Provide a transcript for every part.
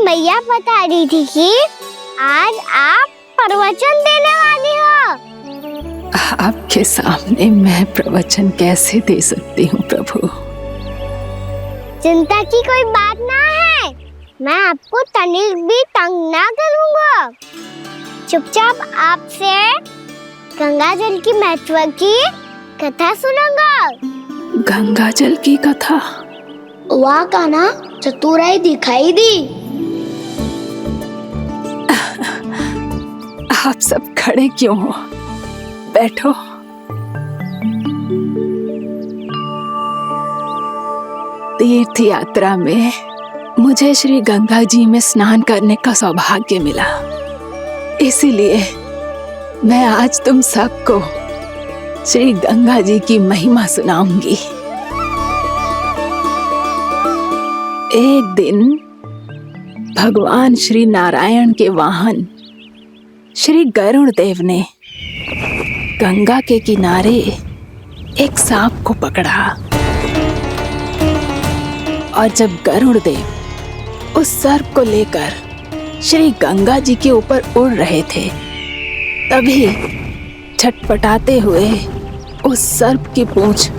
मैया बता रही थी कि आज आप प्रवचन देने वाली हो। आपके सामने मैं प्रवचन कैसे दे सकती हूँ प्रभु? चिंता की कोई बात ना है, मैं आपको तनिक भी तंग ना करूँगा। चुपचाप आपसे गंगा जल की महत्व की कथा सुनूंगा। गंगा जल की कथा? वहाँ का ना चतुराई दिखाई दी। आप सब खड़े क्यों हो? बैठो। तीर्थ यात्रा में मुझे श्री गंगा जी में स्नान करने का सौभाग्य मिला, इसीलिए मैं आज तुम सबको श्री गंगा जी की महिमा सुनाऊंगी। एक दिन भगवान श्री नारायण के वाहन श्री गरुड़ देव ने गंगा के किनारे एक सांप को पकड़ा, और जब गरुड़ देव उस सर्प को लेकर श्री गंगा जी के ऊपर उड़ रहे थे, तभी छटपटाते हुए उस सर्प की पूंछ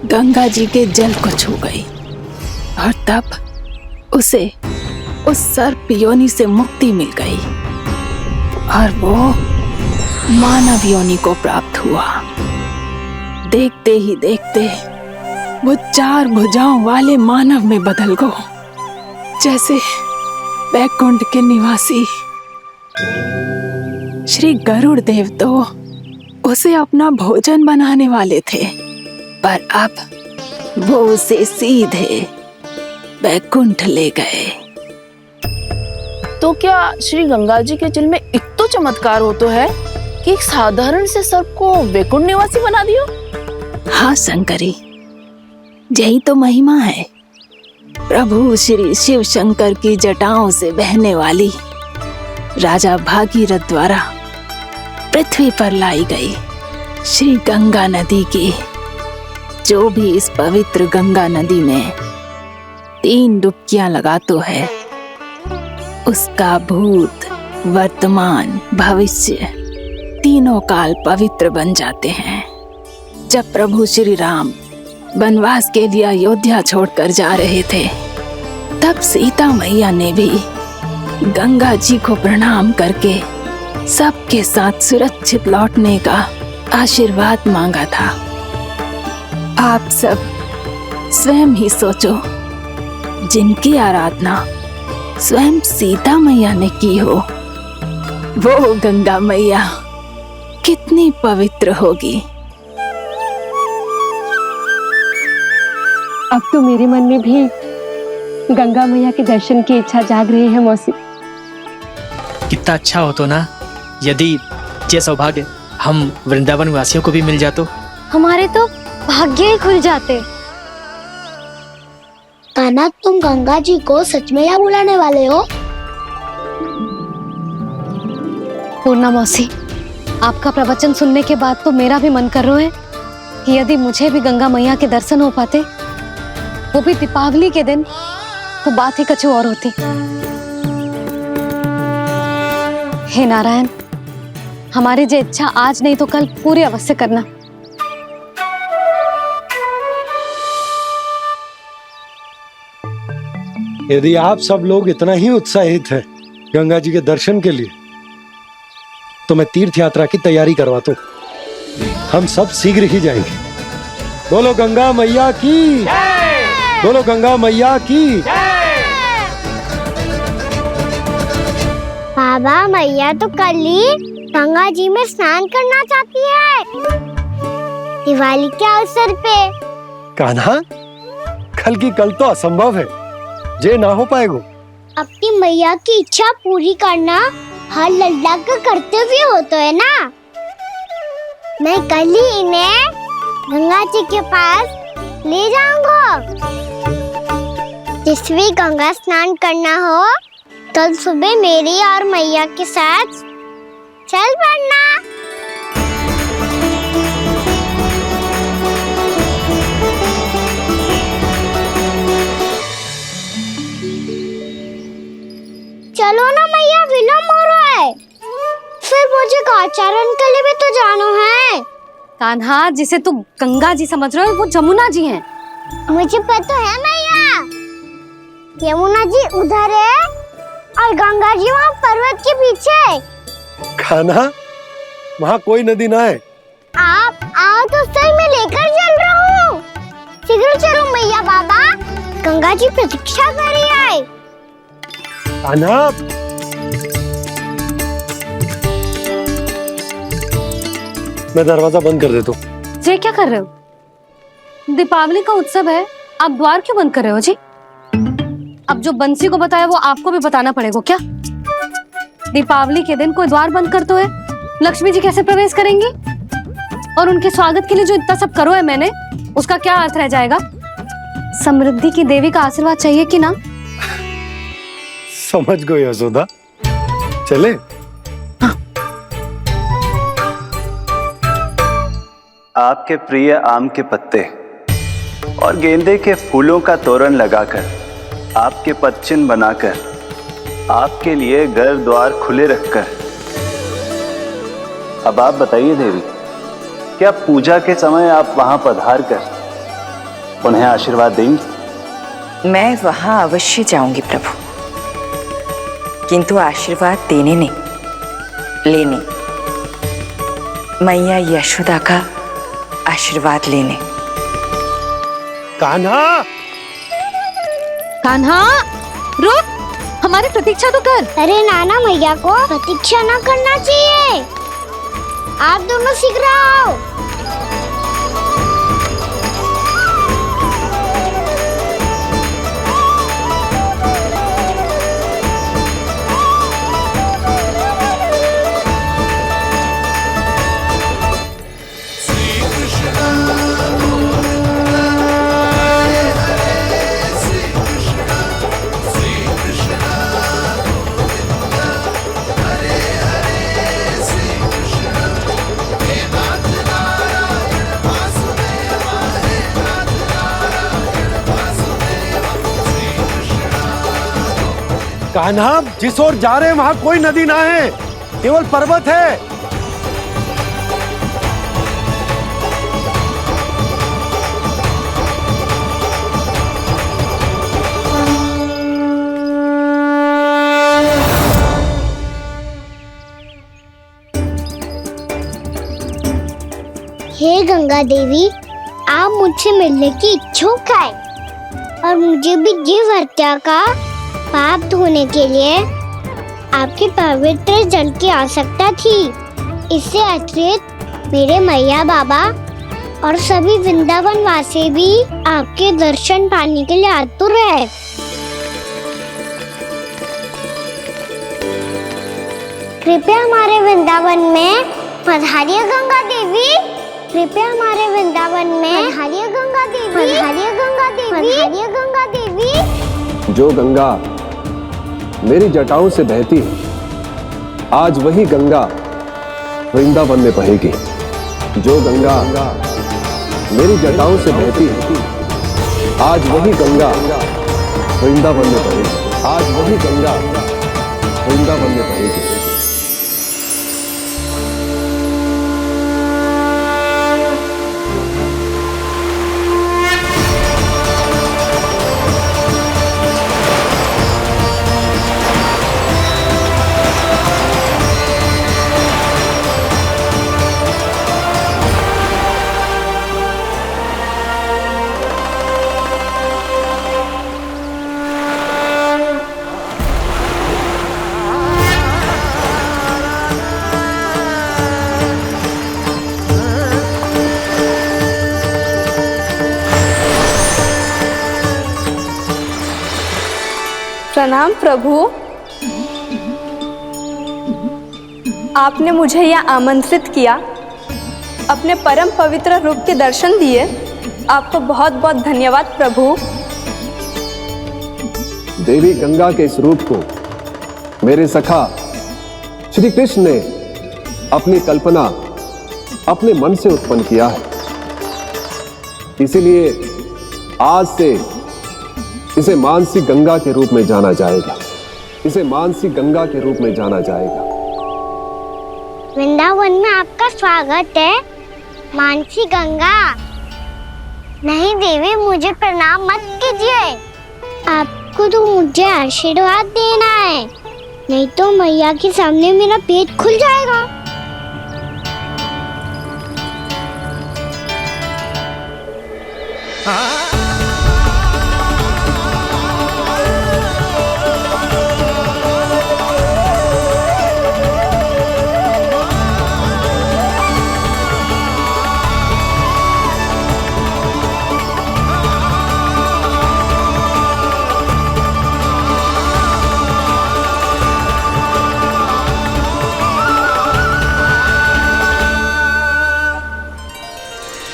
गंगा जी के जल को छू गई, और तब उसे उस सर्प योनि से मुक्ति मिल गई और वो मानव योनि को प्राप्त हुआ। देखते ही देखते वो 4 भुजाओं वाले मानव में बदल गो, जैसे बैकुंठ के निवासी। श्री गरुड़ देव तो उसे अपना भोजन बनाने वाले थे, पर अब वो उसे सीधे बैकुंठ ले गए। तो क्या श्री गंगा जी के जल में इतना चमत्कार हो तो है कि एक साधारण से सर्प को वैकुंठ निवासी बना दियो? हाँ शंकरी, यही तो महिमा है। प्रभु श्री शिव शंकर की जटाओं से बहने वाली राजा भागीरथ द्वारा पृथ्वी पर लाई गई श्री गंगा नदी की, जो भी इस पवित्र गंगा नदी में 3 डुबकियां लगातो है, उसका भूत, वर्तमान, भविष्य तीनों काल पवित्र बन जाते हैं। जब प्रभु श्री राम वनवास के लिए अयोध्या छोड़कर जा रहे थे, तब सीता मैया ने भी गंगा जी को प्रणाम करके सबके साथ सुरक्षित लौटने का आशीर्वाद मांगा था। आप सब स्वयं ही सोचो, जिनकी आराधना स्वयं सीता मैया ने की हो, वो गंगा मैया कितनी पवित्र होगी। अब तो मेरे मन में भी गंगा मैया के दर्शन की इच्छा जाग रही है मौसी। कितना अच्छा हो तो ना यदि ये सौभाग्य हम वृंदावन वासियों को भी मिल जातो। हमारे तो भाग्य ही खुल जाते। कान्हा, तुम गंगा जी को सच में यहाँ बुलाने वाले हो? पूर्णा मौसी, आपका प्रवचन सुनने के बाद तो मेरा भी मन कर रहा है कि यदि मुझे भी गंगा मैया के दर्शन हो पाते, वो भी दीपावली के दिन, तो बात ही कुछ और होती। हे नारायण, हमारी जो इच्छा आज नहीं तो कल पूरी अवश्य करना। यदि आप सब लोग इतना ही उत्साहित हैं गंगा जी के दर्शन के लिए, तो मैं तीर्थ यात्रा की तैयारी करवाता हूँ। हम सब शीघ्र ही जाएंगे। बोलो गंगा मैया की, बोलो गंगा मैया की। बाबा, मैया तो कल ही गंगा जी में स्नान करना चाहती है, दिवाली के अवसर पे। कान्हा, कल की कल तो असंभव है, जे ना हो पाएगा। अपनी मैया की इच्छा पूरी करना हर लल्ला का कर्तव्य होता है ना। मैं कल ही इन्हें गंगा जी के पास ले जाऊंगा। जिस भी गंगा स्नान करना हो, कल सुबह मेरी और मैया के साथ चल पड़ना। कान्हा, जिसे तू गंगा जी समझ रहे हो वो जमुना जी हैं। मुझे पता है मैया, यमुना जी उधर है और गंगा जी वहाँ पर्वत के पीछे। खाना वहाँ कोई नदी ना है। आप आओ तो सही, मैं लेकर चल रहा हूँ। शीघ्र चलो मैया बाबा, गंगा जी प्रतीक्षा कर रही है। खाना मैं दरवाजा बंद कर देता हूँ। ये क्या कर रहे हो? दीपावली का उत्सव है, आप द्वार क्यों बंद कर रहे हो जी? अब जो बंसी को बताया वो आपको भी बताना पड़ेगा क्या? दीपावली के दिन कोई द्वार बंद कर तो है, लक्ष्मी जी कैसे प्रवेश करेंगी? और उनके स्वागत के लिए जो इतना सब करो है मैंने, उसका क्या अर्थ रह जाएगा? समृद्धि की देवी का आशीर्वाद चाहिए कि ना? समझ गई यशोदा, चले। आपके प्रिय आम के पत्ते और गेंदे के फूलों का तोरण लगाकर, आपके पदचिन्ह बनाकर, आपके लिए घर द्वार खुले रखकर, अब आप बताइए देवी, क्या पूजा के समय आप वहां पधार कर उन्हें आशीर्वाद देंगी? मैं वहां अवश्य जाऊंगी प्रभु, किंतु आशीर्वाद देने नहीं, लेने, मैया यशोदा का आशीर्वाद लेने। कान्हा, कान्हा रुक, हमारी प्रतीक्षा तो कर। अरे नाना, मैया को प्रतीक्षा ना करना चाहिए। आप दोनों शीघ्र आओ। कान्हा, जिस ओर जा रहे हैं वहां कोई नदी ना है, केवल पर्वत है। हे गंगा देवी, आप मुझसे मिलने की इच्छुक है और मुझे भी जीव हत्या का पाप धोने के लिए आपके पवित्र जल की आवश्यकता थी। इससे अतिरिक्त मेरे मैया बाबा और सभी वृंदावन वासी भी आपके दर्शन पाने के लिए आतुर है। कृपया हमारे वृंदावन में पधारिए गंगा देवी। कृपया हमारे वृंदावन में पधारिए गंगा देवी। पधारिए गंगा देवी। पधारिए गंगा देवी। जो गंगा मेरी जटाओं से बहती है, आज वही गंगा वृंदावन में बहेगी। जो गंगा मेरी जटाओं से बहती है, आज वही गंगा वृंदावन में बहेगी। आज वही गंगा वृंदावन में बहेगी। प्रणाम प्रभु, आपने मुझे यहाँ आमंत्रित किया, अपने परम पवित्र रूप के दर्शन दिए। आपको बहुत बहुत धन्यवाद प्रभु। देवी गंगा के इस रूप को मेरे सखा श्री कृष्ण ने अपनी कल्पना अपने मन से उत्पन्न किया है। इसीलिए आज से इसे मानसी गंगा के रूप में जाना जाएगा। इसे मानसी गंगा के रूप में जाना जाएगा। वृंदावन में आपका स्वागत है। मानसी गंगा, नहीं देवी, मुझे प्रणाम मत कीजिए। आपको तो मुझे आशीर्वाद देना है, नहीं तो मैया के सामने मेरा पेट खुल जाएगा।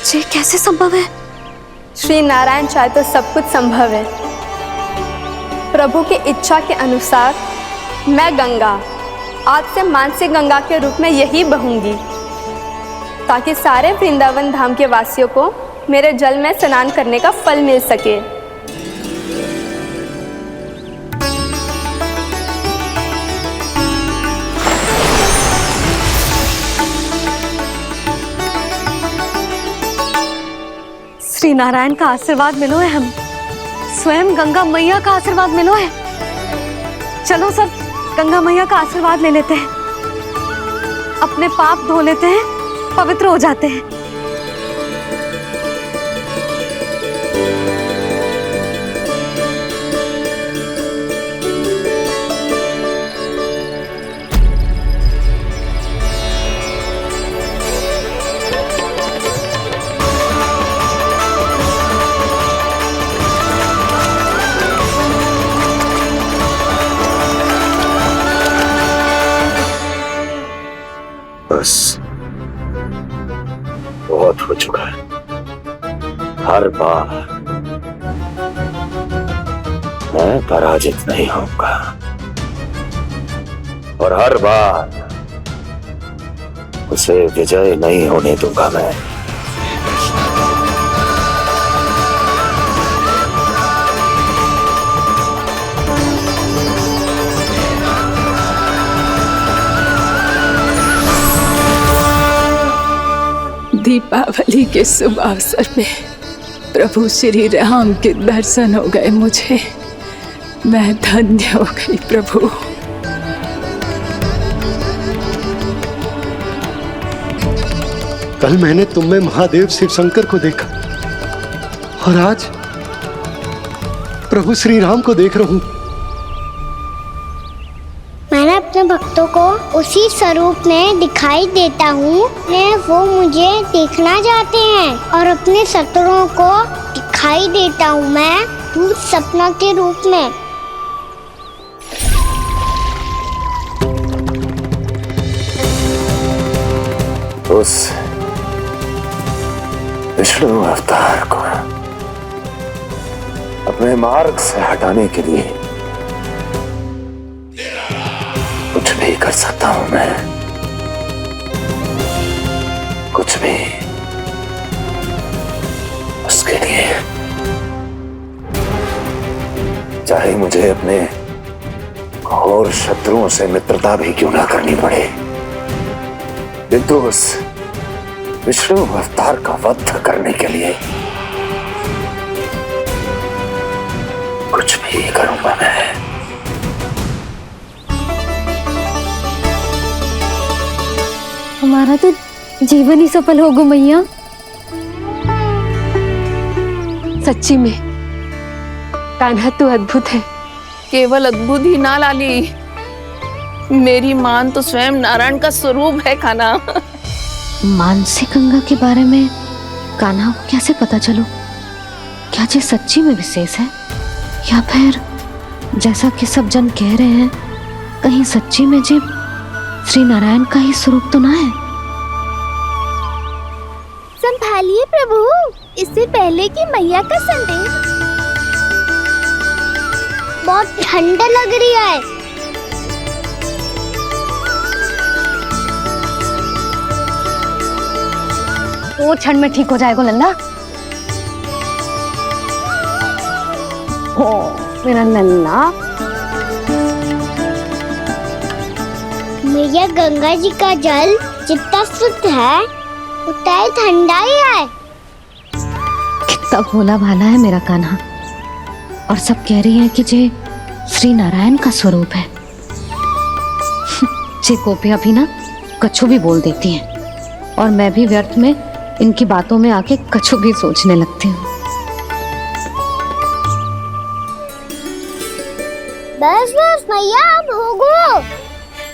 ये कैसे संभव है? श्री नारायण चाहे तो सब कुछ संभव है। प्रभु की इच्छा के अनुसार मैं गंगा आज से मानसी गंगा के रूप में यही बहूंगी, ताकि सारे वृंदावन धाम के वासियों को मेरे जल में स्नान करने का फल मिल सके। श्री नारायण का आशीर्वाद मिलो है, हम स्वयं गंगा मैया का आशीर्वाद मिलो है। चलो सब गंगा मैया का आशीर्वाद ले लेते हैं, अपने पाप धो लेते हैं, पवित्र हो जाते हैं। बस बहुत हो चुका है। हर बार मैं पराजित नहीं होऊंगा और हर बार उसे विजय नहीं होने दूंगा मैं। दीपावली के शुभ अवसर में प्रभु श्री राम के दर्शन हो गए मुझे। मैं धन्य हो गई प्रभु। कल मैंने तुम में महादेव शिव शंकर को देखा और आज प्रभु श्री राम को देख रहा हूं। मैंने अपने भक्तों को उसी स्वरूप में दिखाई देता हूँ, वो मुझे देखना चाहते हैं और अपने शत्रुओं को दिखाई देता हूँ मैं भूत सपना के रूप में। उस विष्णु अवतार को अपने मार्ग से हटाने के लिए कुछ भी कर सकता हूं मैं, कुछ भी। उसके लिए चाहे मुझे अपने घोर शत्रुओं से मित्रता भी क्यों ना करनी पड़े, किंतु उस विष्णु अवतार का वध करने के लिए कुछ भी करूंगा मैं। हमारा तो जीवन ही सफल हो गो मैया। सच्ची में कान्हा तू अद्भुत है। केवल अद्भुत ही ना लाली, मेरी मान तो स्वयं नारायण का स्वरूप है कान्हा। मानसी गंगा के बारे में कान्हा को कैसे पता चलो? क्या ये सच्ची में विशेष है या फिर जैसा कि सब जन कह रहे हैं, कहीं सच्ची में जी श्री नारायण का ही स्वरूप तो ना है? संभालिए प्रभु, इससे पहले कि मैया का संदेश। बहुत ठंडा लग रही है। वो क्षण में ठीक हो जाएगा लल्ला। हो मेरा लल्ला। मैया गंगा जी का जल जितना शुद्ध है उतना ही ठंडा ही है। कितना भोला भाला है मेरा कान्हा। और सब कह रही हैं कि ये श्री नारायण का स्वरूप है। ये गोपियां भी ना कछु भी बोल देती हैं और मैं भी व्यर्थ में इनकी बातों में आके कछु भी सोचने लगती हूँ। बस बस मैया, अब हो गो।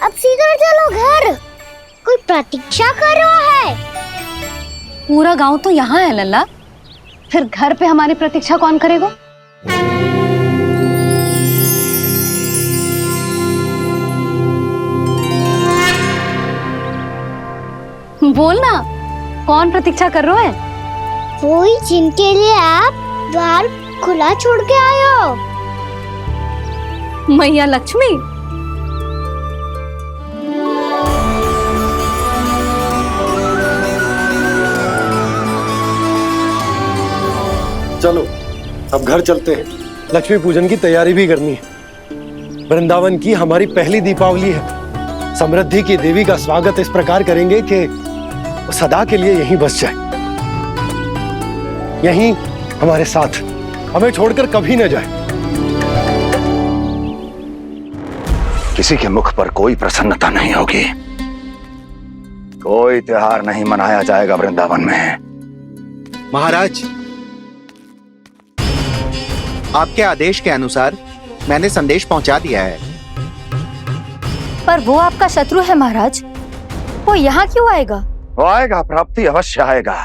अब सीधा चलो घर। कोई प्रतीक्षा कर रहा है। पूरा गांव तो यहाँ है लल्ला, फिर घर पे हमारी प्रतीक्षा कौन करेगा? बोलना, कौन प्रतीक्षा कर रहे हैं? वही जिनके लिए आप द्वार खुला छोड़ के आए हो। मैया लक्ष्मी। चलो अब घर चलते हैं। लक्ष्मी पूजन की तैयारी भी करनी है। वृंदावन की हमारी पहली दीपावली है। समृद्धि की देवी का स्वागत इस प्रकार करेंगे कि वो सदा के लिए यहीं बस जाए, यहीं हमारे साथ, हमें छोड़कर कभी न जाए। किसी के मुख पर कोई प्रसन्नता नहीं होगी, कोई त्योहार नहीं मनाया जाएगा वृंदावन में। महाराज, आपके आदेश के अनुसार मैंने संदेश पहुंचा दिया है। पर वो आपका शत्रु है महाराज, वो यहाँ क्यों आएगा? वो आएगा, प्राप्ति अवश्य आएगा।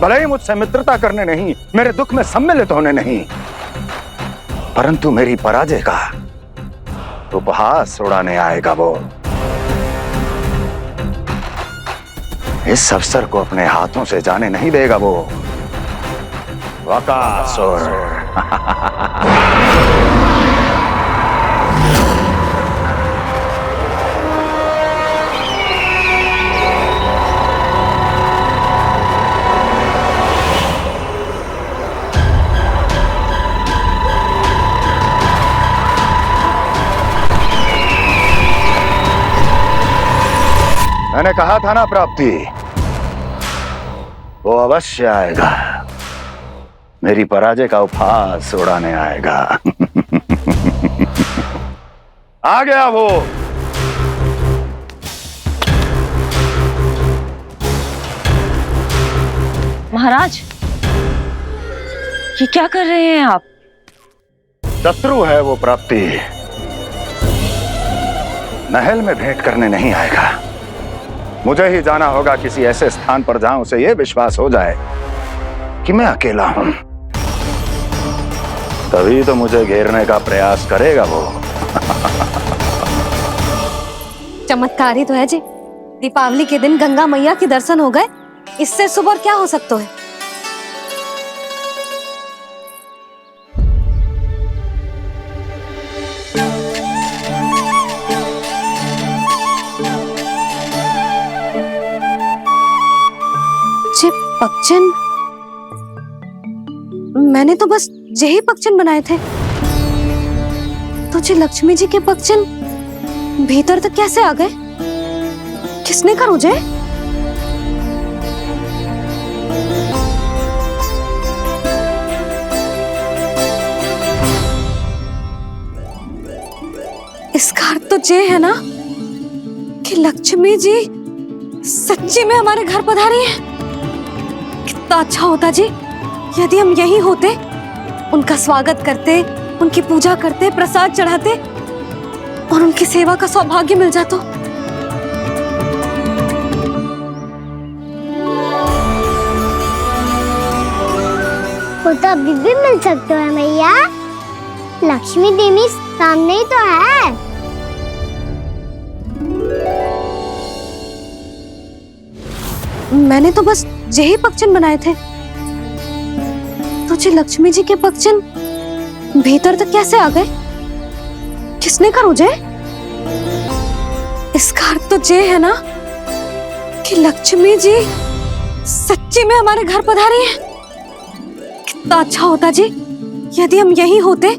भले ही मुझसे मित्रता करने नहीं, मेरे दुख में सम्मिलित होने नहीं, परंतु मेरी पराजय का उपहास उड़ाने आएगा वो। इस अवसर को अपने हाथों से जाने नहीं देगा वो। वकासुर। मैंने कहा था ना प्राप्ति, वो अवश्य आएगा, मेरी पराजय का उपहास उड़ाने आएगा। आ गया वो। महाराज, ये क्या कर रहे हैं आप? शत्रु है वो प्राप्ति, महल में भेंट करने नहीं आएगा। मुझे ही जाना होगा किसी ऐसे स्थान पर जहां उसे यह विश्वास हो जाए कि मैं अकेला हूं, तभी तो मुझे घेरने का प्रयास करेगा वो। चमत्कार ही तो है जी। दीपावली के दिन गंगा मैया के दर्शन हो गए, इससे शुभ और क्या हो सकता है? पक्षन, मैंने तो बस यही पक्षन बनाए थे। तुझे लक्ष्मी जी के पक्षन भीतर तक कैसे आ गए? किसने कर मुझे? इसका अर्थ तो ये है ना कि लक्ष्मी जी सच्ची में हमारे घर पधारी हैं। कितना अच्छा होता जी यदि हम यहीं होते, उनका स्वागत करते, उनकी पूजा करते, प्रसाद चढ़ाते और उनकी सेवा का सौभाग्य मिल जाता। वो तो अभी भी मिल सकते हैं मैया। लक्ष्मी देवी सामने ही तो है। मैंने तो बस यही पक्षन बनाए थे। तुझे लक्ष्मी जी के पक्षन भीतर तक कैसे आ गए? किसने कर मुझे? इसका अर्थ तो ये है ना कि लक्ष्मी जी सच्ची में हमारे घर पधारी हैं। कितना अच्छा होता जी यदि हम यहीं होते,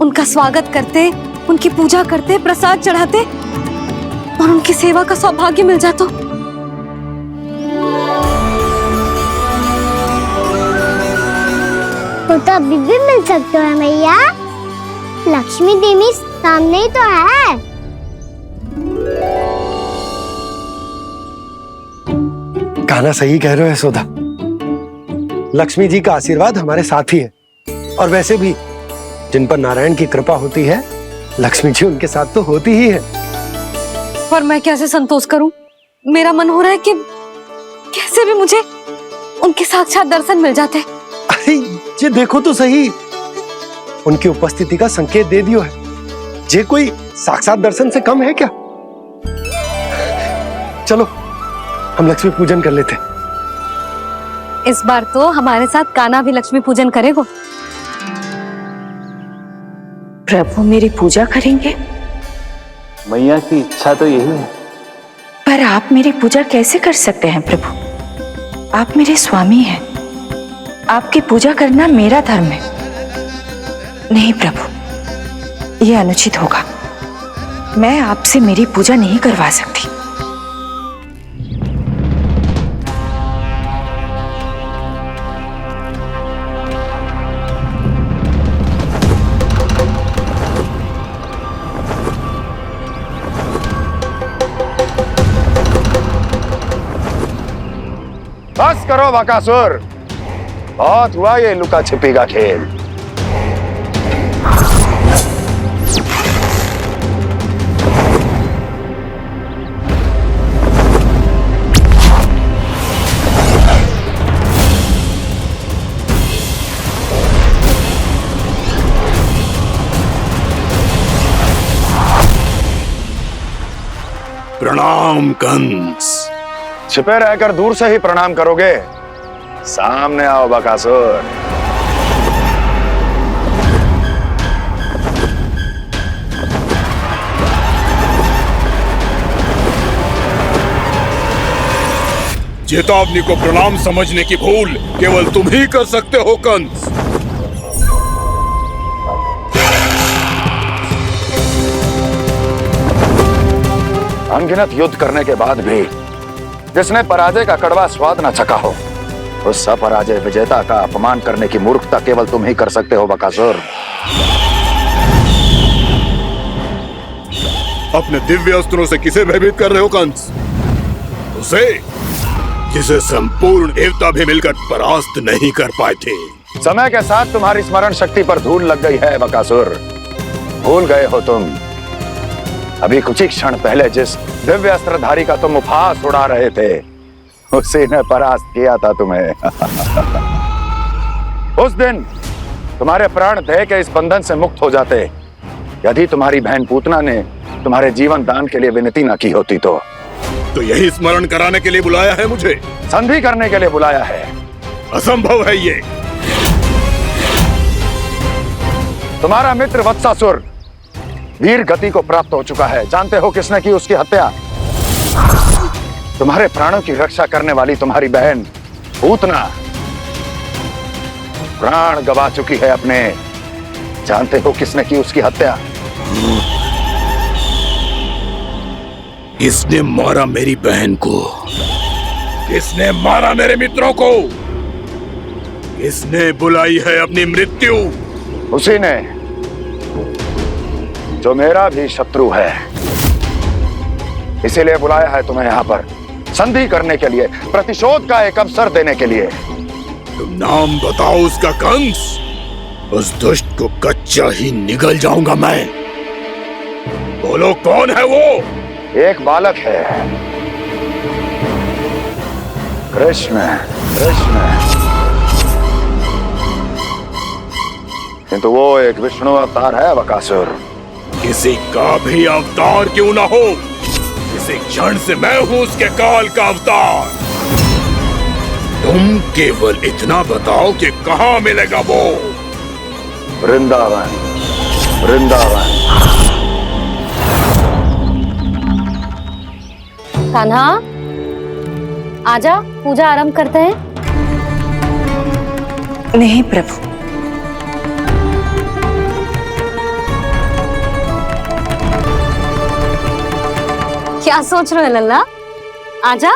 उनका स्वागत करते, उनकी पूजा करते, प्रसाद चढ़ाते और उनकी सेवा का सौभाग्य मिल जाता। तो अभी भी मिल सकते हो मैया। लक्ष्मी देवी सामने ही तो है। कान्हा सही कह रहे हो यशोदा। लक्ष्मी जी का आशीर्वाद हमारे साथ ही है, और वैसे भी जिन पर नारायण की कृपा होती है, लक्ष्मी जी उनके साथ तो होती ही है। पर मैं कैसे संतोष करूं? मेरा मन हो रहा है कि कैसे भी मुझे उनके साक्षात दर्शन मिल जाते। अरे ये देखो तो सही, उनकी उपस्थिति का संकेत दे दियो है। ये कोई साक्षात दर्शन से कम है क्या? चलो हम लक्ष्मी पूजन कर लेते। इस बार तो हमारे साथ कान्हा भी लक्ष्मी पूजन करेगा। प्रभु मेरी पूजा करेंगे? मैया की इच्छा तो यही है। पर आप मेरी पूजा कैसे कर सकते हैं प्रभु? आप मेरे स्वामी हैं। आपकी पूजा करना मेरा धर्म है। नहीं प्रभु, यह अनुचित होगा। मैं आपसे मेरी पूजा नहीं करवा सकती। बस करो बकासुर, बहुत हुआ ये लुका छिपी का खेल। प्रणाम कंस। छिपे रहकर दूर से ही प्रणाम करोगे? सामने आओ बकासुर। चेतावनी को प्रणाम समझने की भूल केवल तुम ही कर सकते हो कंस। अनगिनत युद्ध करने के बाद भी जिसने पराजय का कड़वा स्वाद न चखा हो, उस अपराजय विजेता का अपमान करने की मूर्खता केवल तुम ही कर सकते हो बकासुर। अपने दिव्य अस्त्रों से किसे भयभीत कर रहे हो कंस? उसे जिसे संपूर्ण देवता भी मिलकर परास्त नहीं कर पाए थे। समय के साथ तुम्हारी स्मरण शक्ति पर धूल लग गई है बकासुर। भूल गए हो तुम अभी कुछ ही क्षण पहले जिस दिव्य अस्त्रधारी का तुम उपहास उड़ा रहे थे, उसी ने परास्त किया था तुम्हें। उस दिन तुम्हारे प्राण देह के इस बंधन से मुक्त हो जाते यदि तुम्हारी बहन पूतना ने तुम्हारे जीवन दान के लिए विनती न की होती तो। यही स्मरण कराने के लिए बुलाया है मुझे? संधि करने के लिए बुलाया है। असंभव है ये। तुम्हारा मित्र वत्सासुर वीर गति को प्राप्त हो चुका है। जानते हो किसने की उसकी हत्या? तुम्हारे प्राणों की रक्षा करने वाली तुम्हारी बहन पूतना प्राण गवा चुकी है अपने। जानते हो किसने की उसकी हत्या? किसने मारा मेरी बहन को? किसने मारा मेरे मित्रों को? किसने बुलाई है अपनी मृत्यु? उसी ने जो मेरा भी शत्रु है। इसीलिए बुलाया है तुम्हें यहाँ पर संधि करने के लिए, प्रतिशोध का एक अवसर देने के लिए। तुम नाम बताओ उसका कंस। उस दुष्ट को कच्चा ही निगल जाऊंगा मैं। बोलो कौन है वो? एक बालक है, कृष्ण। कृष्ण, किंतु वो एक विष्णु अवतार है बकासुर। किसी का भी अवतार क्यों ना हो, इसी क्षण से मैं हूं उसके काल का अवतार। तुम केवल इतना बताओ कि कहां मिलेगा वो? वृंदावन। वृंदावन। कान्हा, आजा, पूजा आरंभ करते हैं। नहीं प्रभु, क्या सोच रहे हो लल्ला? आजा।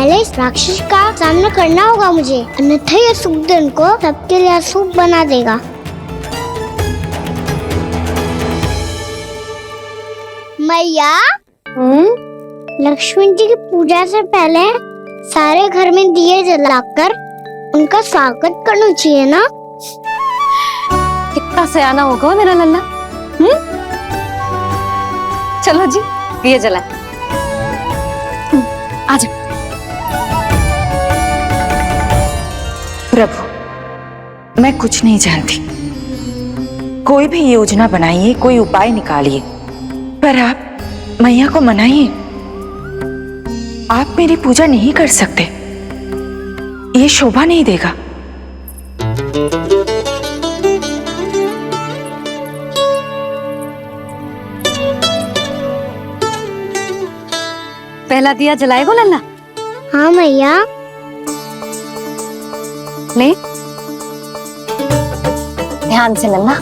पहले इस राक्षस का सामना करना होगा मुझे, अन्यथा ये शुभ दिन को सबके लिए अशुभ बना देगा। मैया, लक्ष्मण जी की पूजा से पहले सारे घर में दिए जलाकर उनका स्वागत करना चाहिए ना। कितना सयाना होगा मेरा लल्ला। चलो जी, दिए जलाए। आ जाओ। प्रभु, मैं कुछ नहीं जानती। कोई भी योजना बनाइए, कोई उपाय निकालिए, पर आप मैया को मनाइए। आप मेरी पूजा नहीं कर सकते, ये शोभा नहीं देगा। पहला दिया जलाएगो लल्ला? हाँ मैया। ले, ध्यान से लल्ला।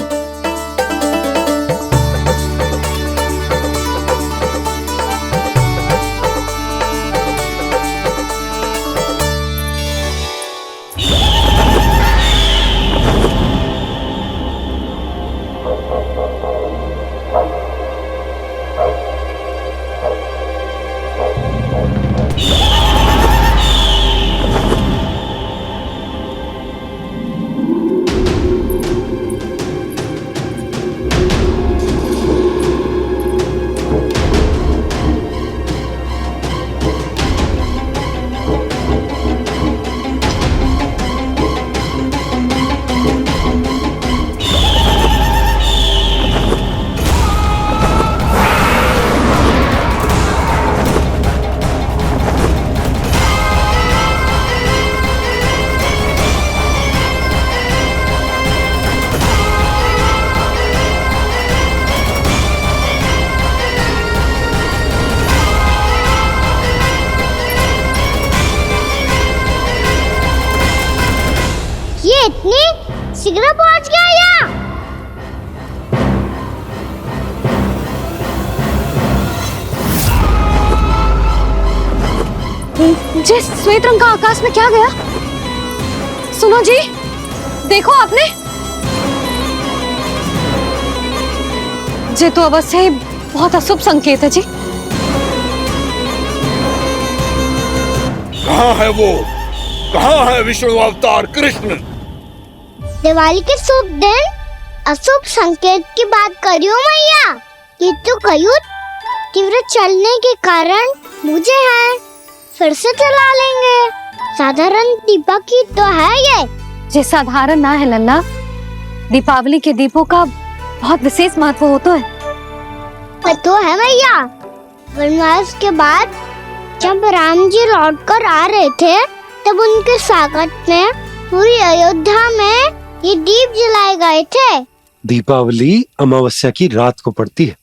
इतनी शीघ्र पहुंच गया यहाँ? जे श्वेत रंग का आकाश में क्या गया? सुनो जी, देखो आपने, जे तो अवश्य ही बहुत अशुभ संकेत है जी। कहाँ है वो? कहाँ है विष्णु अवतार कृष्ण? दिवाली के शुभ दिन अशुभ संकेत की बात करियो मैया। ये तो कयूत तीव्र चलने के कारण मुझे है, फिर से चला लेंगे। साधारण दीपक ही तो है ये साधारण ना है लल्ला, दीपावली के दीपों का बहुत विशेष महत्व होता है। तो है मैया, वनवास के बाद जब राम जी लौटकर आ रहे थे तब उनके स्वागत में पूरी अयोध्या में ये दीप जलाए गए थे। दीपावली अमावस्या की रात को पड़ती है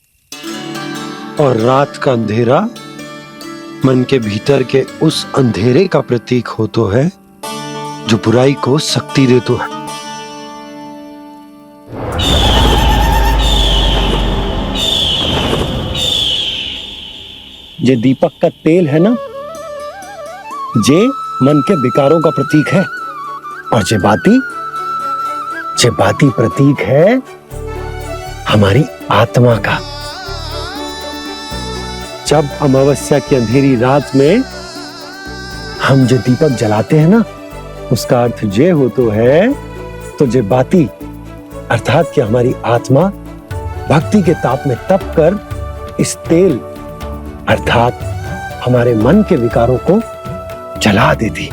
और रात का अंधेरा मन के भीतर के उस अंधेरे का प्रतीक होता है जो बुराई को शक्ति देता है। ये दीपक का तेल है ना, जे मन के विकारों का प्रतीक है, और जे बाती प्रतीक है हमारी आत्मा का। जब अमावस्या की अंधेरी रात में हम जो दीपक जलाते हैं ना, उसका अर्थ जे हो तो है, तो जे बाती अर्थात कि हमारी आत्मा भक्ति के ताप में तप कर इस तेल अर्थात हमारे मन के विकारों को जला देती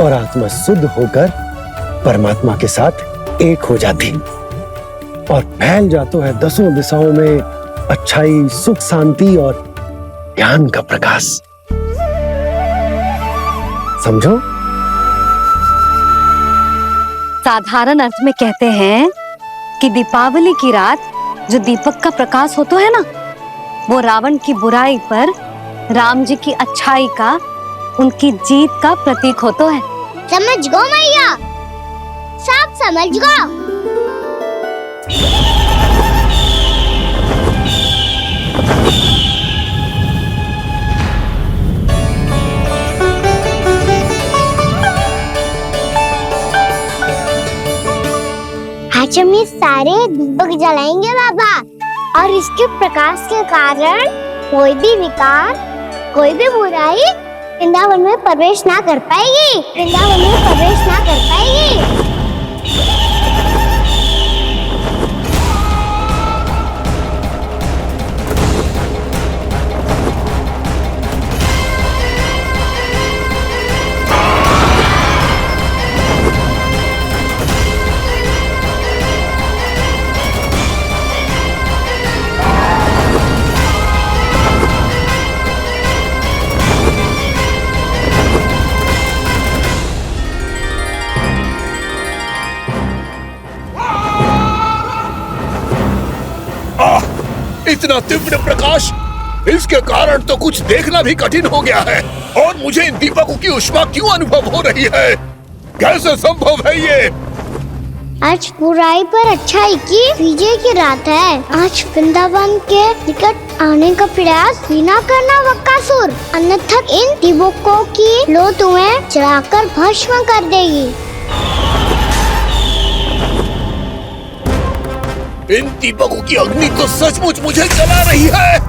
और आत्मा शुद्ध होकर परमात्मा के साथ एक हो जाती और फैल जाता है दसों दिशाओं में अच्छाई, सुख, शांति और ज्ञान का प्रकाश। समझो? साधारण अर्थ में कहते हैं कि दीपावली की रात जो दीपक का प्रकाश होता है ना, वो रावण की बुराई पर राम जी की अच्छाई का, उनकी जीत का प्रतीक होता है। समझ गो मैया, सब समझ गो। में सारे दीपक जलाएंगे बाबा, और इसके प्रकाश के कारण कोई भी विकार, कोई भी बुराई वृंदावन में प्रवेश ना कर पाएगी, वृंदावन में प्रवेश ना कर पाएगी। इतना तीव्र प्रकाश, इसके कारण तो कुछ देखना भी कठिन हो गया है। और मुझे इन दीपकों की उष्मा क्यों अनुभव हो रही है? कैसे संभव है ये? आज बुराई पर अच्छाई की विजय की रात है। आज वृंदावन के निकट आने का प्रयास भी ना करना बकासुर, अन्यथा इन दीपकों की लो तुम्हें जलाकर भस्म कर देगी। इन दीपकों की अग्नि तो सचमुच मुझे जला रही है।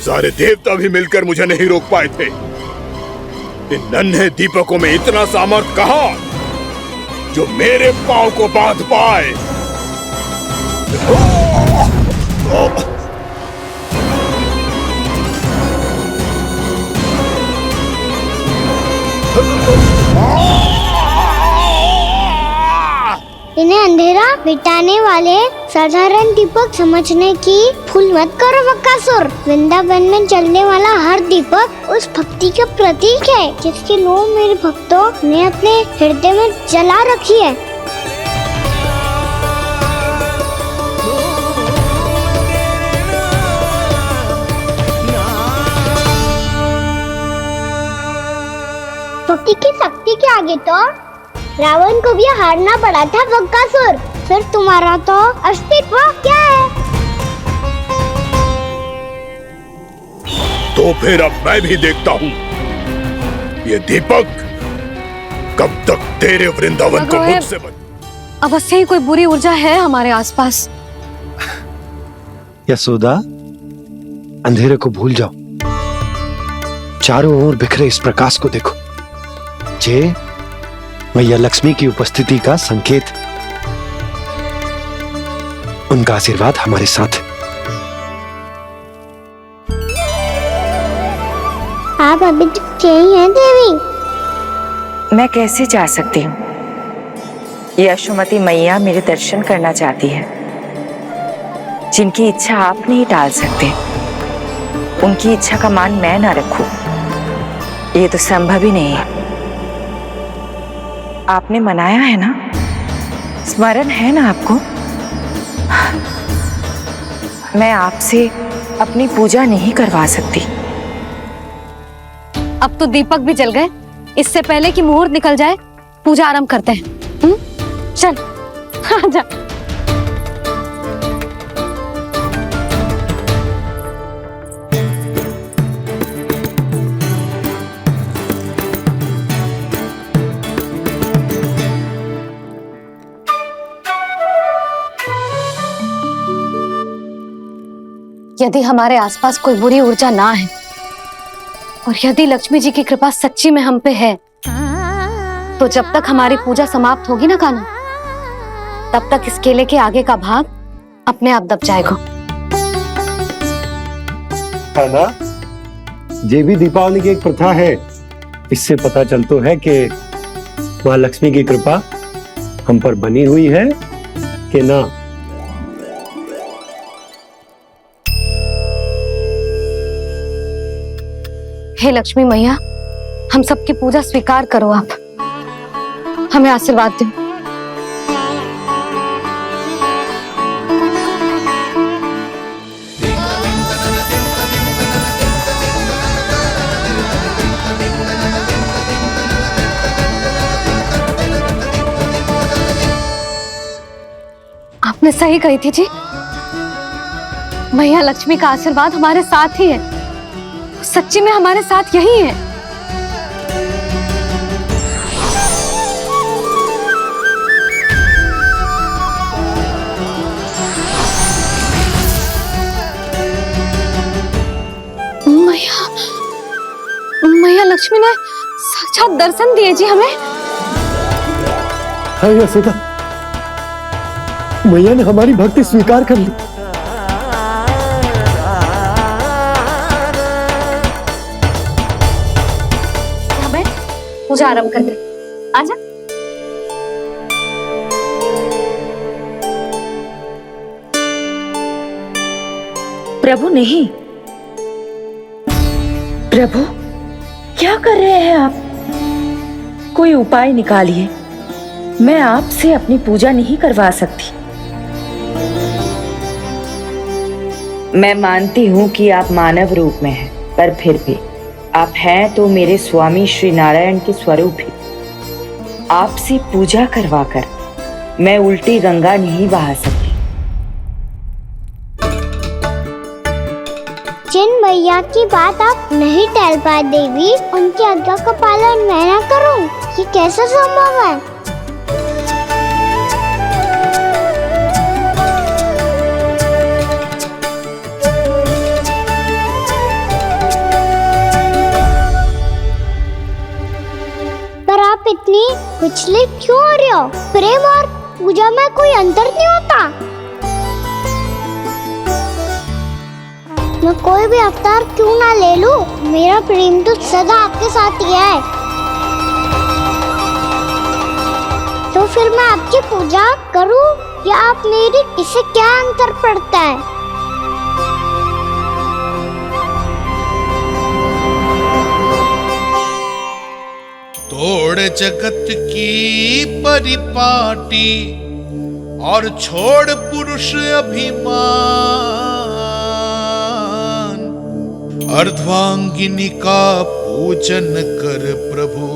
सारे देवता भी मिलकर मुझे नहीं रोक पाए थे। इन नन्हे दीपकों में इतना सामर्थ्य कहां जो मेरे पांव को बांध पाए। इन्हें अंधेरा मिटाने वाले साधारण दीपक समझने की भूल मत करो बकासुर। वृंदावन में जलने वाला हर दीपक उस भक्ति का प्रतीक है जिसकी लो मेरे भक्तों ने अपने हृदय में जला रखी है। भक्ति की शक्ति के आगे तो रावण को भी हारना पड़ा था बकासुर। फिर तुम्हारा तो अस्तित्व क्या है? तो फिर अब मैं भी देखता हूँ ये दीपक कब तक तेरे वृंदावन को मुझसे अवश्य ही कोई बुरी ऊर्जा है हमारे आसपास। यशोदा, अंधेरे को भूल जाओ, चारों ओर बिखरे इस प्रकाश को देखो। जे मैया लक्ष्मी की उपस्थिति का संकेत, उनका आशीर्वाद हमारे साथ। आप अभी तक यही हैं देवी? मैं कैसे जा सकती हूँ? यशोमती मैया मेरे दर्शन करना चाहती है। जिनकी इच्छा आप नहीं टाल सकते, उनकी इच्छा का मान मैं ना रखूं, ये तो संभव ही नहीं है। आपने मनाया है ना, स्मरण है ना आपको? मैं आपसे अपनी पूजा नहीं करवा सकती। अब तो दीपक भी जल गए, इससे पहले कि मुहूर्त निकल जाए पूजा आरंभ करते हैं। चल आजा। यदि हमारे आसपास कोई बुरी ऊर्जा ना है और यदि लक्ष्मी जी की कृपा सच्ची में हम पे है, तो जब तक हमारी पूजा समाप्त होगी ना कान्हा, तब तक इस केले के आगे का भाग अपने आप दब जाएगा। कान्हा, ये भी दीपावली की एक प्रथा है। इससे पता चलता है कि माँ लक्ष्मी की कृपा हम पर बनी हुई है कि ना। हे लक्ष्मी मैया, हम सबकी पूजा स्वीकार करो, आप हमें आशीर्वाद दो। आपने सही कही थी जी। मैया लक्ष्मी का आशीर्वाद हमारे साथ ही है, सच्ची में हमारे साथ यही है। मैया लक्ष्मी ने साक्षात दर्शन दिए जी हमें। हाँ यशोदा, मैया ने हमारी भक्ति स्वीकार कर ली। पूजा आरंभ करते, आजा। प्रभु नहीं, प्रभु क्या कर रहे हैं आप? कोई उपाय निकालिए, मैं आपसे अपनी पूजा नहीं करवा सकती। मैं मानती हूँ कि आप मानव रूप में हैं, पर फिर भी आप हैं तो मेरे स्वामी श्री नारायण के स्वरूप ही। आपसे पूजा करवाकर मैं उल्टी गंगा नहीं बहा सकती। जिन मैया की बात आप नहीं टाल पाए देवी, उनकी आज्ञा का पालन मैं ना करूं, ये कैसे संभव है? पर आप इतनी विचलित क्यों हो रहे हो? प्रेम और पूजा में कोई अंतर नहीं होता। मैं कोई भी अवतार क्यों ना ले लूं, मेरा प्रेम तो सदा आपके साथ ही है। तो फिर मैं आपकी पूजा करूं या आप मेरी, इससे क्या अंतर पड़ता है? तोड़ जगत की परिपाटी और छोड़ पुरुष अभिमान, अर्धांगिनी का पूजन कर प्रभु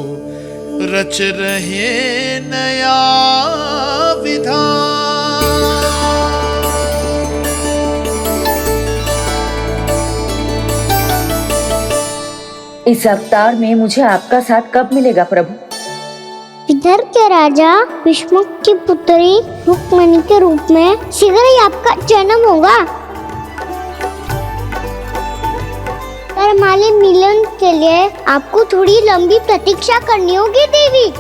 रच रहे नया विधान। इस अवतार में मुझे आपका साथ कब मिलेगा प्रभु? इधर के राजा विष्णु की पुत्री रुक्मिणी के रूप में शीघ्र ही आपका जन्म होगा। पर हमारे मिलन के लिए आपको थोड़ी लंबी प्रतीक्षा करनी होगी देवी,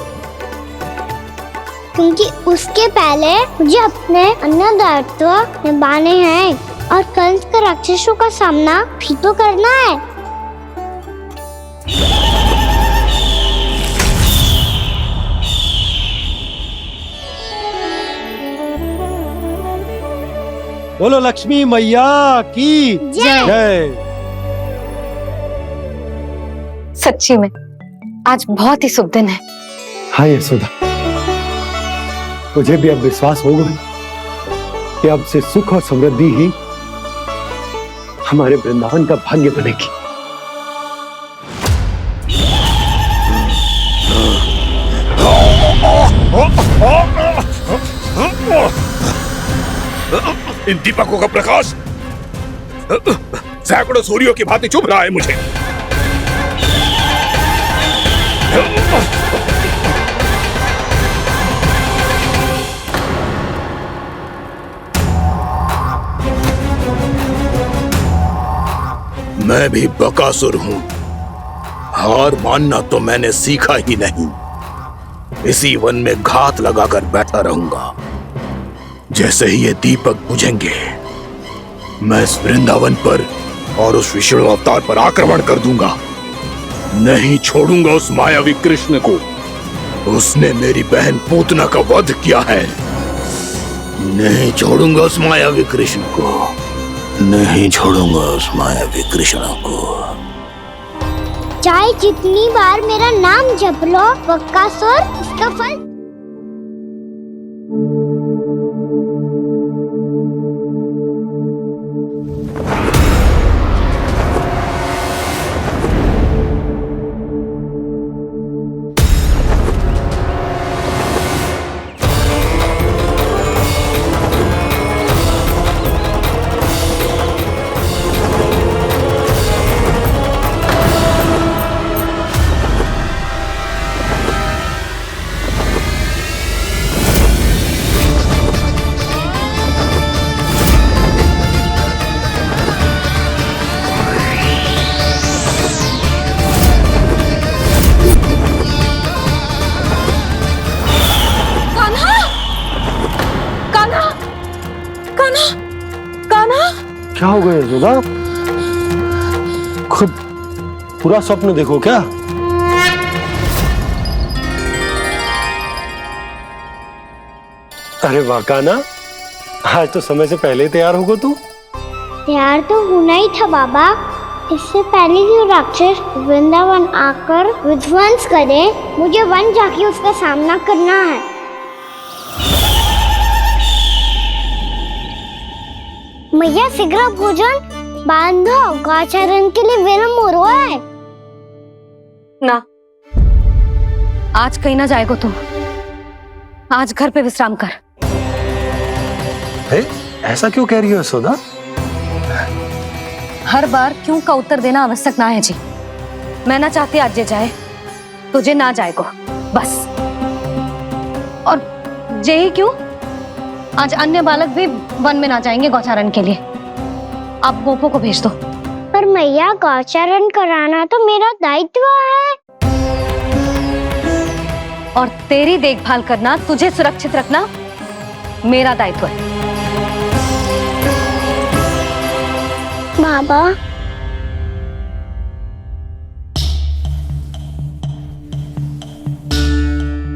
क्योंकि उसके पहले मुझे अपने अन्य दायित्व निभाने हैं और कंस के राक्षसों का सामना भी तो करना है। बोलो लक्ष्मी मैया की जय। सच्ची में आज बहुत ही शुभ दिन है। हाँ यशोदा, मुझे भी अब विश्वास हो गया कि अब से सुख और समृद्धि ही हमारे वृंदावन का भाग्य बनेगी। इन दीपकों का प्रकाश सैकड़ों सूर्यों की भांति चुभ रहा है मुझे। मैं भी बकासुर हूं, हार मानना तो मैंने सीखा ही नहीं। इसी वन में घात लगाकर बैठा रहूंगा। जैसे ही ये दीपक बुझेंगे, मैं इस वृंदावन पर और उस विष्णु अवतार पर आक्रमण कर दूंगा। नहीं छोड़ूंगा उस मायावी कृष्ण को। उसने मेरी बहन पूतना का वध किया है। नहीं छोड़ूंगा उस मायावी कृष्ण को। नहीं छोड़ूंगा उस मायावी कृष्ण को। चाहे जितनी बार मेरा नाम जप लो बकासुर, इसका फल क्या हो गया यशोदा? खुद पूरा स्वप्न देखो क्या? अरे वाकाना, आज तो समय से पहले तैयार होगा तू। तैयार तो होना ही था बाबा। इससे पहले कि राक्षस वृंदावन आकर विध्वंस करे, मुझे वन जाके उसका सामना करना है। मैया शीघ्र भोजन बांधो, गौचरण के लिए विलंब हो रहा है। ना, आज कहीं ना जाएगो तुम। आज घर पे विश्राम कर। ऐसा क्यों कह रही हो यशोदा? हर बार क्यों का उत्तर देना आवश्यक ना है जी। मैं ना चाहती आज ये जाए, तुझे ना जाएगो बस। और यही क्यों, आज अन्य बालक भी वन में ना जाएंगे गौचारण के लिए। आप गोपों को भेज दो। पर मैया गौचरण कराना तो मेरा दायित्व है। और तेरी देखभाल करना, तुझे सुरक्षित रखना मेरा दायित्व है। बाबा,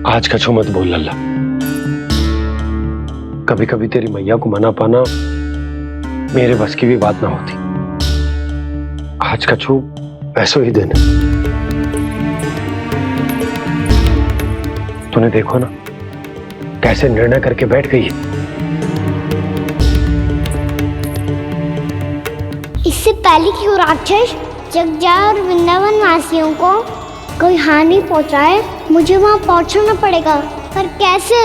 आज कछु मत बोल लल्ला। कभी कभी तेरी मैया को मना पाना मेरे बस की भी बात ना होती। आज कछु ऐसो ही दिन है। तूने देखो ना कैसे निर्णय करके बैठ गई है। इससे पहले कि वो राक्षस जगजाय और वृंदावन वासियों को कोई हानि पहुंचाए, मुझे वहां पहुंचना पड़ेगा। पर कैसे?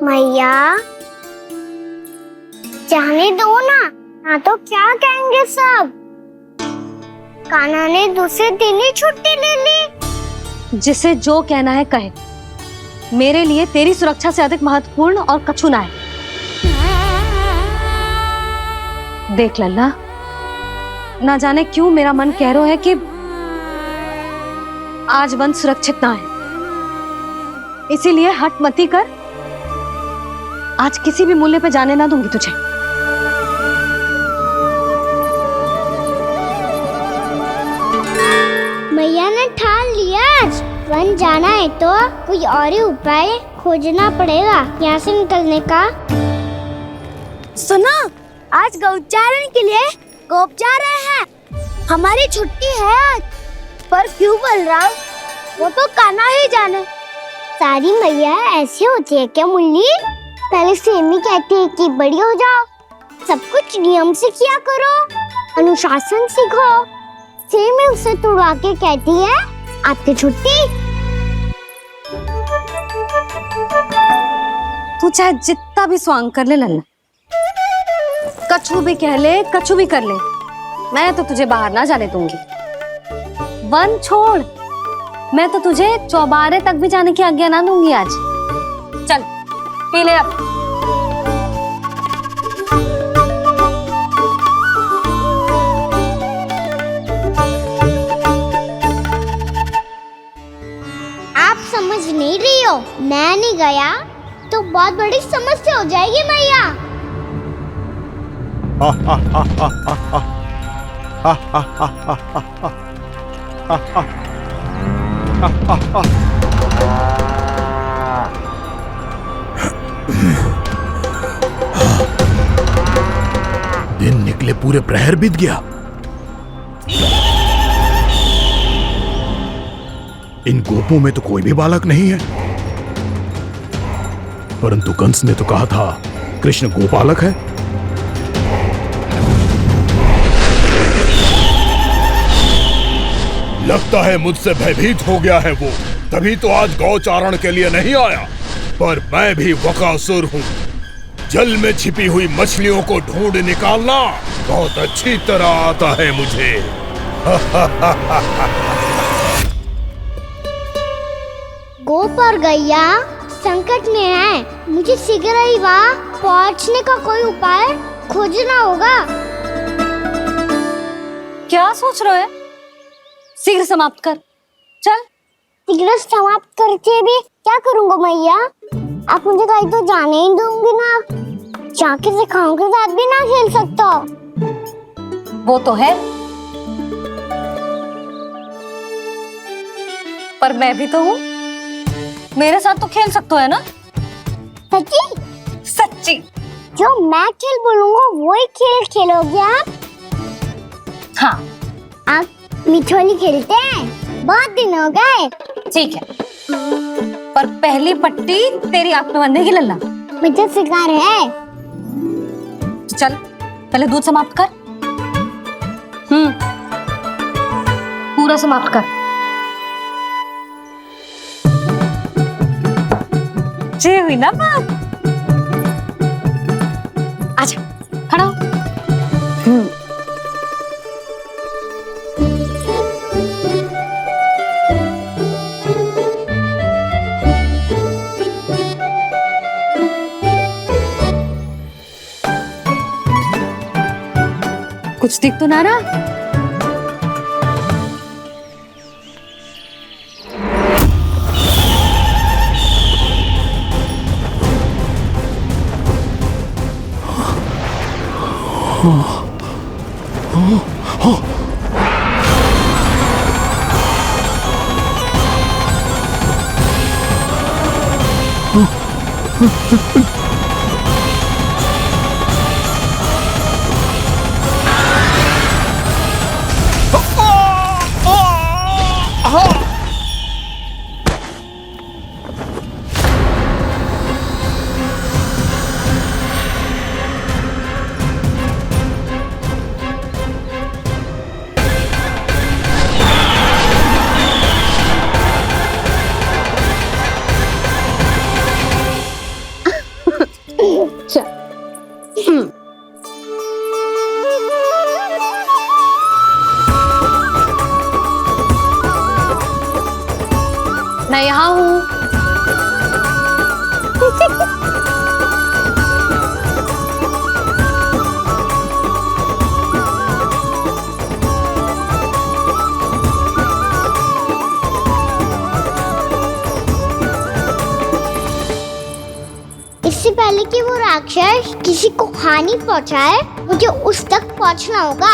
मैया, जाने दो ना तो क्या कहेंगे सब। कान्हा ने दूसरे दिन ही छुट्टी ले ली। जिसे जो कहना है कहे, मेरे लिए तेरी सुरक्षा से अधिक महत्वपूर्ण और कछु ना है। देख लल्ला, ना जाने क्यों मेरा मन कह रहा है कि आज वन सुरक्षित ना है। इसीलिए हट मती कर, आज किसी भी मूल्य पे जाने ना दूंगी तुझे। मैया ने ठान लिया, आज वन जाना है तो कोई और ही उपाय खोजना पड़ेगा यहाँ से निकलने का। सुनो, आज गौचारण के लिए गोप जा रहे हैं। हमारी छुट्टी है आज। पर क्यों बलराम? वो तो कान्हा ही जाने। सारी मैया ऐसी होती है क्या मुन्नी? पहले सेमी कहती है कि बड़ी हो जाओ, सब कुछ नियम से किया करो, अनुशासन सीखो। सेमी उसे तुड़वा के कहती है आपकी छुट्टी। तू चाहे जितना भी स्वांग कर ले लल्ला, कछु भी कह ले, कछु भी कर ले, मैं तो तुझे बाहर ना जाने दूंगी। वन छोड़, मैं तो तुझे चौबारे तक भी जाने की आज्ञा ना दूंगी आज। चल पी ले अब। आप समझ नहीं रही हो, मैं नहीं गया तो बहुत बड़ी समस्या हो जाएगी मैया। दिन निकले पूरे प्रहर बीत गया। इन गोपों में तो कोई भी बालक नहीं है, परंतु कंस ने तो कहा था कृष्ण गोपालक है। लगता है मुझसे भयभीत हो गया है वो, तभी तो आज गौचारण के लिए नहीं आया। पर मैं भी वकासुर हूँ, जल में छिपी हुई मछलियों को ढूंढ निकालना बहुत अच्छी तरह आता है मुझे। गोप और गैया संकट में है, मुझे शीघ्र ही वहाँ पहुँचने का कोई उपाय खोजना होगा। क्या सोच रहे हो? शीघ्र समाप्त कर, चल। शीघ्र समाप्त करके भी क्या करूँगा मैया? आप मुझे कहीं तो जाने ही दूंगी ना। जाके सिखाओं के साथ भी ना खेल सकता। वो तो है, पर मैं भी तो हूँ, मेरे साथ तो खेल सकते हो है ना? सच्ची? सच्ची। जो मैं खेल बोलूँगा वही खेल खेलोगे आप? हाँ। आप मिठोली खेलते हैं? बहुत दिन हो गए। ठीक है, पर पहली पट्टी तेरी आंख में बंधेगी लल्ला। मुझे शिकार है। चल पहले दूध समाप्त कर। पूरा समाप्त कर। जे हुई ना बात। आजा खड़ा हो। कुछ दिख तो ना रहा। मैं यहाँ हूँ। इससे पहले कि वो राक्षस किसी को हानि पहुंचाए, मुझे उस तक पहुंचना होगा।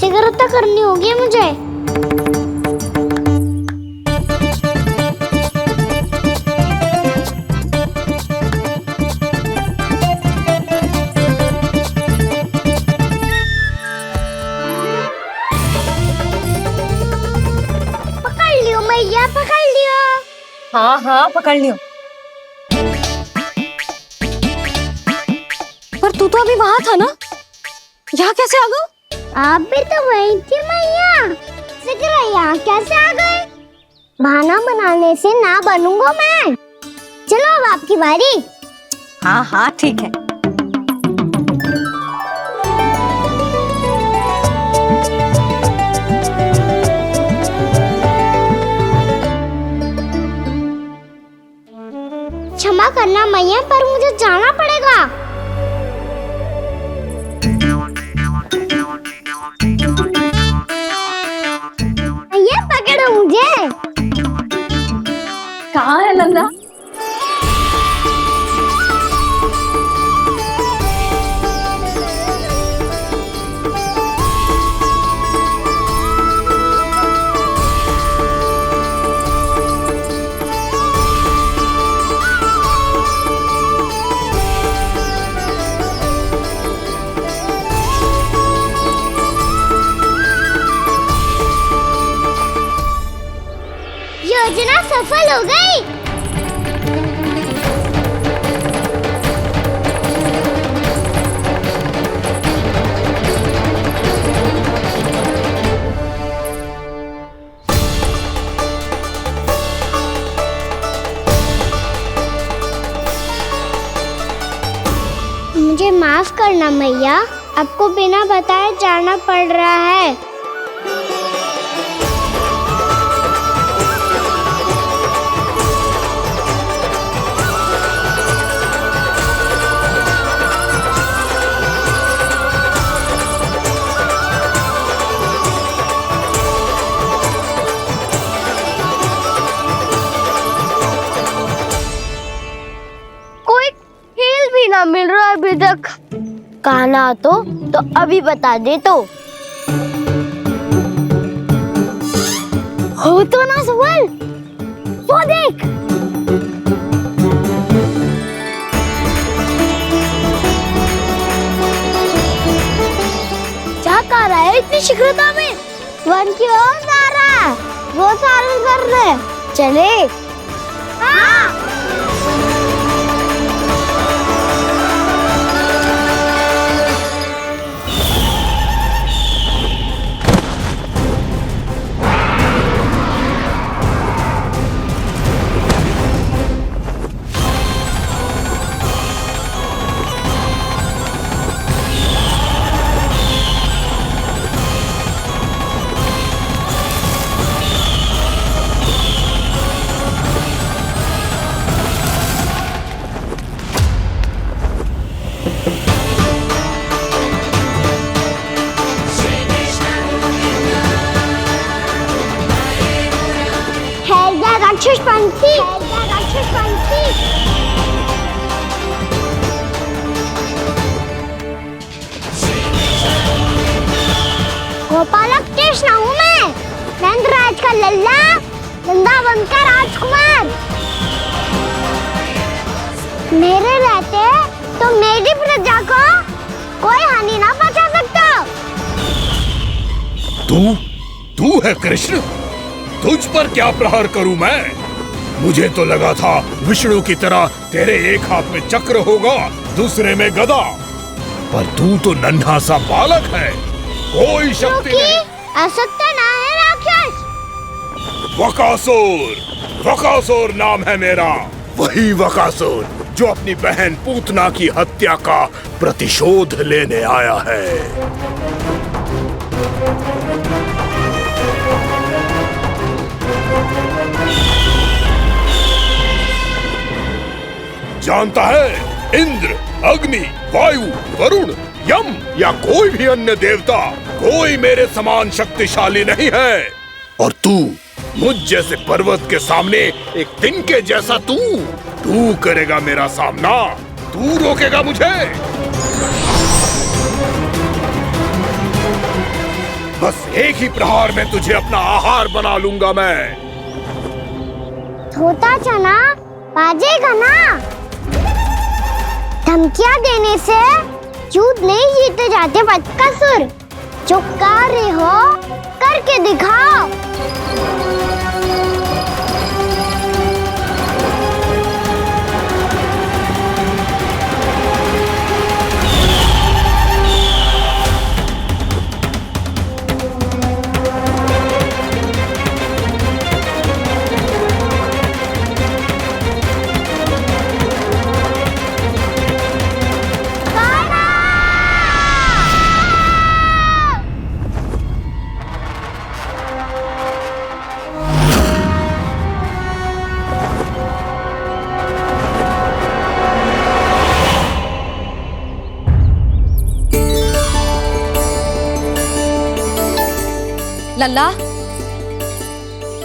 सिगरता करनी होगी मुझे। पकड़ लियो मैया, पकड़ लियो। हाँ हाँ पकड़ लियो। पर तू तो अभी वहां था ना, यहाँ कैसे आ गया? आप भी तो वही थी मैया। सिगरा यहाँ कैसे आ गए? बहाना बनाने से ना बनूंगा मैं। चलो अब आपकी बारी। हाँ हाँ ठीक है। क्षमा करना मैया, पर मुझे जाना पड़ेगा। मैया पकड़ो मुझे। कहाँ है लल्ला? योजना सफल हो गई। मुझे माफ करना मैया, आपको बिना बताए जाना पड़ रहा है। रख, कहना तो अभी बता दे तो। हो तो ना सुबल, वो देख। क्या कर रहा है इतनी शीघ्रता में? वन की ओर जा रहा है, वो सारे कर रहे। चले। हाँ। राक्षस पंछी, राक्षस पंछी। गोपालक कृष्ण हूँ मैं, नंदराज का लल्ला, वृंदावन का राजकुमार। मेरे रहते तो मेरी प्रजा को कोई हानि ना पहुंचा सकता। तू है कृष्ण? तुझ पर क्या प्रहार करूं मैं? मुझे तो लगा था विष्णु की तरह तेरे एक हाथ में चक्र होगा, दूसरे में गदा, पर तू तो नन्हा सा बालक है, कोई शक्ति नहीं। असत्य ना है राक्षस। वकासुर, वकासुर नाम है मेरा, वही वकासुर जो अपनी बहन पूतना की हत्या का प्रतिशोध लेने आया है। जानता है, इंद्र, अग्नि, वायु, वरुण, यम या कोई भी अन्य देवता कोई मेरे समान शक्तिशाली नहीं है। और तू, मुझ जैसे पर्वत के सामने एक तिनके जैसा तू करेगा मेरा सामना? तू रोकेगा मुझे? बस एक ही प्रहार में तुझे अपना आहार बना लूंगा मैं। छोटा चना बाजेगा ना? धमकियां देने से युद्ध नहीं जीते जाते बदकसूर। जो कार्य हो करके दिखाओ। लल्ला,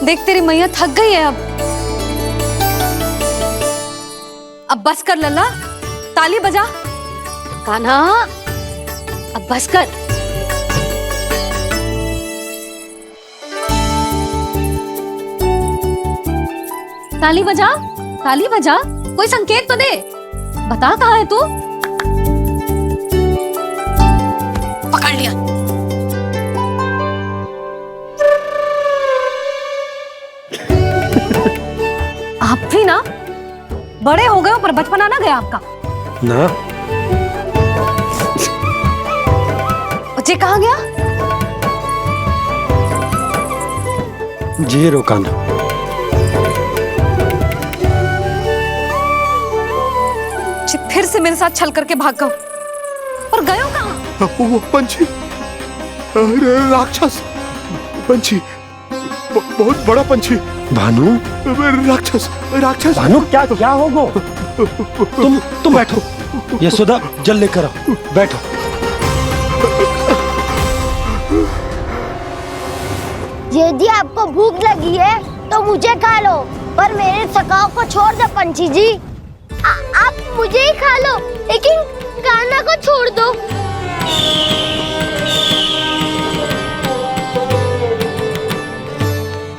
देख तेरी मैया थक गई है अब बस कर लल्ला, ताली बजा। कान्हा, अब बस कर। ताली बजा, ताली बजा, कोई संकेत तो दे, बता कहाँ है तू? पकड़ लिया। आप भी ना बड़े हो गए हो, पर बचपना ना गया आपका ना। बच्चे कहाँ गया? जी रोकाना। फिर से मेरे साथ छल करके भाग गए, और गए हो कहाँ? वो पंछी, राक्षस पंछी, बहुत बड़ा पंछी। भानु, राक्षस, राक्षस। भानु, क्या होगा? तुम बैठो, यशोदा जल लेकर आओ, बैठो। यदि आपको भूख लगी है तो मुझे खा लो, पर मेरे सखाओं को छोड़ दो पंछी जी। आप मुझे ही खा लो, कान्हा को छोड़ दो।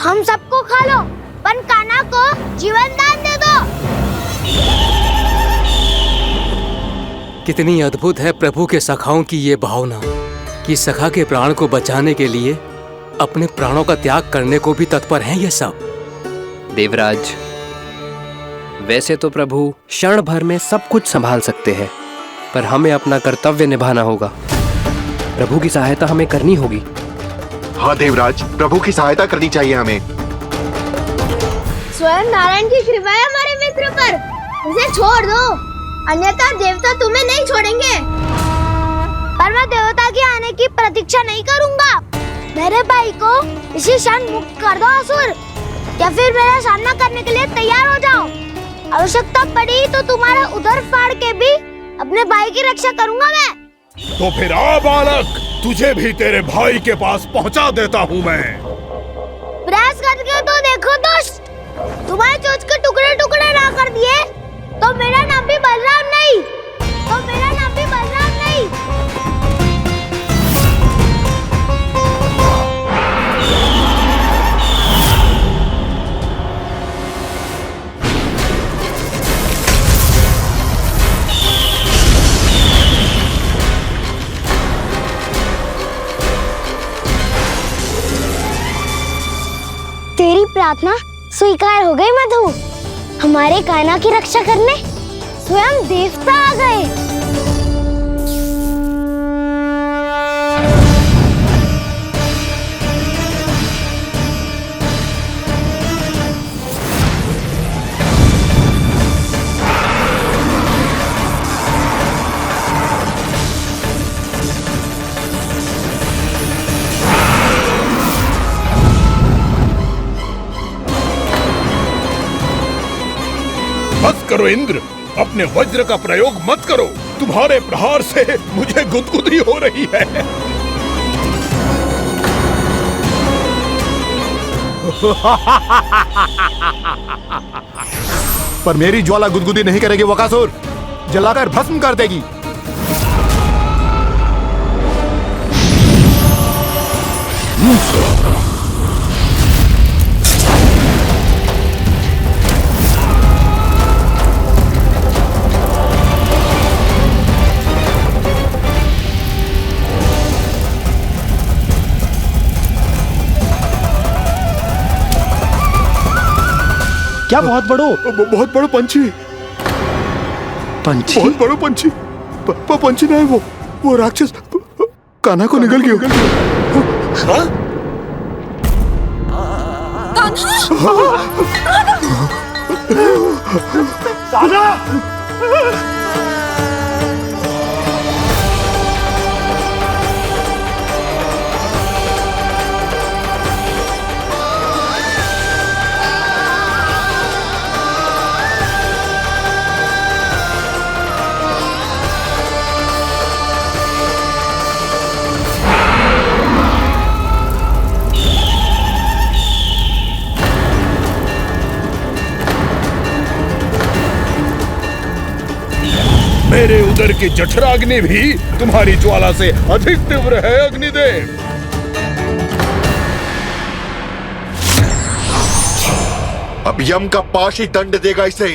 हम सबको खा लो, पर कान्हा को जीवन दान दे दो। कितनी अद्भुत है प्रभु के सखाओं की ये भावना कि सखा के प्राण को बचाने के लिए अपने प्राणों का त्याग करने को भी तत्पर हैं ये सब। देवराज, वैसे तो प्रभु क्षण भर में सब कुछ संभाल सकते हैं, पर हमें अपना कर्तव्य निभाना होगा। प्रभु की सहायता हमें करनी होगी। हाँ देवराज, प्रभु की सहायता करनी चाहिए हमें। स्वयं नारायण की कृपा है हमारे मित्र पर, उसे छोड़ दो, अन्यथा देवता तुम्हें नहीं छोड़ेंगे। पर मैं देवता के आने की प्रतीक्षा नहीं करूंगा। मेरे भाई को इसी क्षण मुक्त कर दो असुर, या फिर मेरा सामना करने के लिए तैयार हो जाओ। आवश्यकता पड़ी तो तुम्हारा उधर फाड़ के भी अपने भाई की रक्षा करूंगा मैं। तो फिर आ बालक, तुझे भी तेरे भाई के पास पहुंचा देता हूँ मैं। प्रयास करके तो देखो दोस्त, तुम्हारे चोंच के टुकड़े टुकड़े ना कर दिए तो मेरा नाम भी बलराम नहीं, तो मेरा नाम भी बलराम नहीं। तेरी प्रार्थना स्वीकार हो गई मधु। हमारे कान्हा की रक्षा करने स्वयं देवता आ गए। बस करो इंद्र, अपने वज्र का प्रयोग मत करो। तुम्हारे प्रहार से मुझे गुदगुदी हो रही है। पर मेरी ज्वाला गुदगुदी नहीं करेगी बकासुर, जलाकर भस्म कर देगी। क्या बहुत बड़ो पंछी, पंछी बहुत बड़ो पंछी। पंछी नहीं, वो राक्षस कान्हा को निगल गया। मेरे उदर की जठराग्नि भी तुम्हारी ज्वाला से अधिक तीव्र है अग्निदेव। अब यम का पाश ही दंड देगा इसे।